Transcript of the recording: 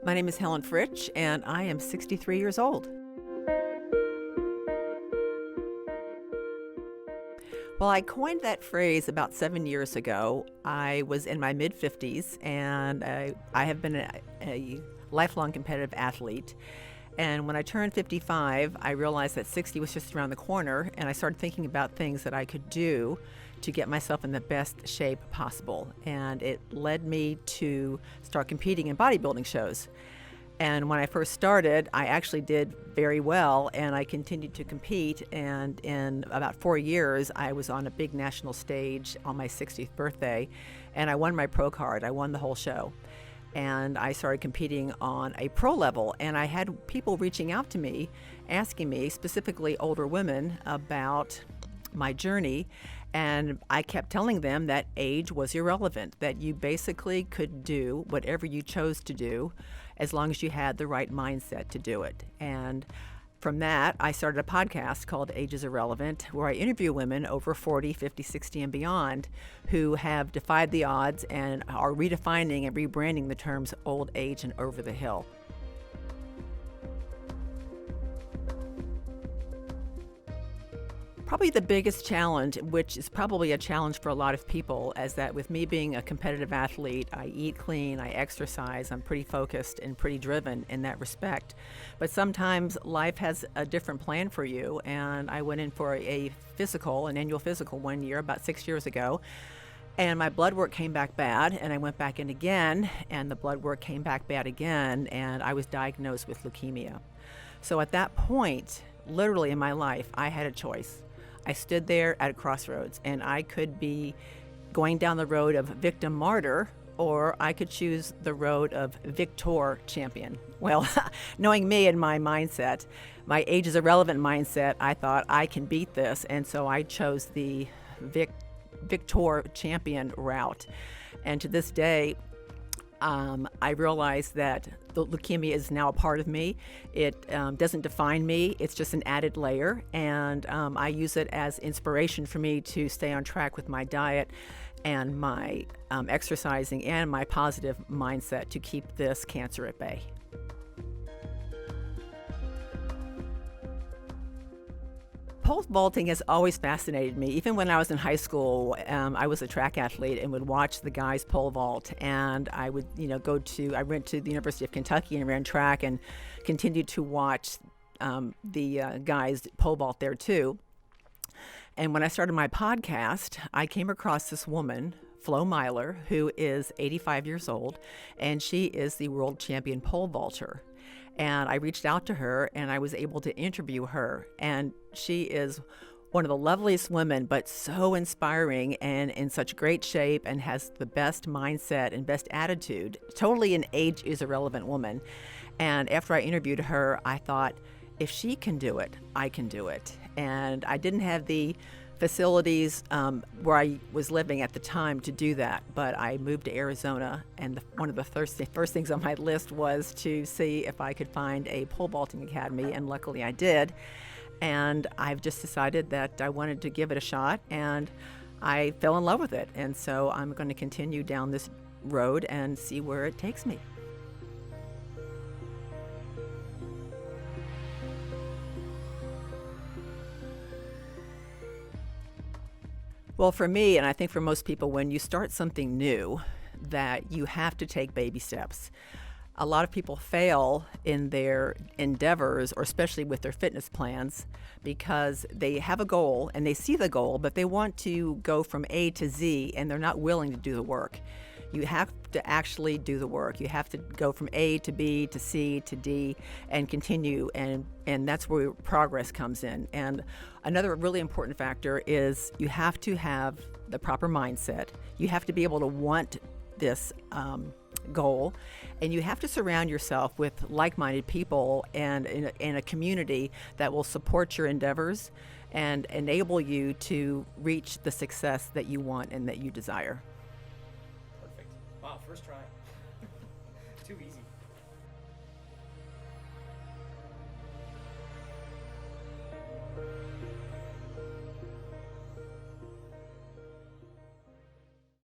My name is Helen Fritsch, and I am 63 years old. Well, I coined that phrase about 7 years ago. I was in my mid-50s, and I have been a lifelong competitive athlete. And when I turned 55, I realized that 60 was just around the corner, and I started thinking about things that I could do to get myself in the best shape possible. And it led me to start competing in bodybuilding shows. And when I first started, I actually did very well, and I continued to compete. And in about 4 years, I was on a big national stage on my 60th birthday, and I won my pro card. I won the whole show. And I started competing on a pro level, and I had people reaching out to me, asking me, specifically older women, about my journey. And I kept telling them that age was irrelevant, that you basically could do whatever you chose to do as long as you had the right mindset to do it. And from that, I started a podcast called Age is Irrelevant, where I interview women over 40, 50, 60, and beyond who have defied the odds and are redefining and rebranding the terms old age and over the hill. Probably the biggest challenge, which is probably a challenge for a lot of people, is that with me being a competitive athlete, I eat clean, I exercise, I'm pretty focused and pretty driven in that respect. But sometimes life has a different plan for you, and I went in for an annual physical one year, about 6 years ago, and my blood work came back bad, and I went back in again, and the blood work came back bad again, and I was diagnosed with leukemia. So at that point, literally in my life, I had a choice. I stood there at a crossroads, and I could be going down the road of victim martyr, or I could choose the road of victor champion. Well, knowing me and my mindset, my age is irrelevant mindset, I thought I can beat this, and so I chose the victor champion route. And to this day, I realize that the leukemia is now a part of me. It doesn't define me. It's just an added layer. And I use it as inspiration for me to stay on track with my diet and my exercising and my positive mindset to keep this cancer at bay. Pole vaulting has always fascinated me. Even when I was in high school, I was a track athlete and would watch the guys pole vault. And I would, I went to the University of Kentucky and ran track and continued to watch the guys pole vault there too. And when I started my podcast, I came across this woman, Flo Myler, who is 85 years old, and she is the world champion pole vaulter. And I reached out to her, and I was able to interview her. And she is one of the loveliest women, but so inspiring and in such great shape and has the best mindset and best attitude. Totally an age is irrelevant woman. And after I interviewed her, I thought, if she can do it, I can do it. And I didn't have the facilities where I was living at the time to do that, but I moved to Arizona, and one of the first things on my list was to see if I could find a pole vaulting academy, and luckily I did. And I've just decided that I wanted to give it a shot, and I fell in love with it. And so I'm going to continue down this road and see where it takes me. Well, for me, and I think for most people, when you start something new, that you have to take baby steps. A lot of people fail in their endeavors, or especially with their fitness plans, because they have a goal and they see the goal, but they want to go from A to Z and they're not willing to do the work. You have to actually do the work. You have to go from A to B to C to D and continue, and that's where progress comes in. And another really important factor is you have to have the proper mindset. You have to be able to want this goal, and you have to surround yourself with like-minded people and in a community that will support your endeavors and enable you to reach the success that you want and that you desire. Perfect. Wow, first try.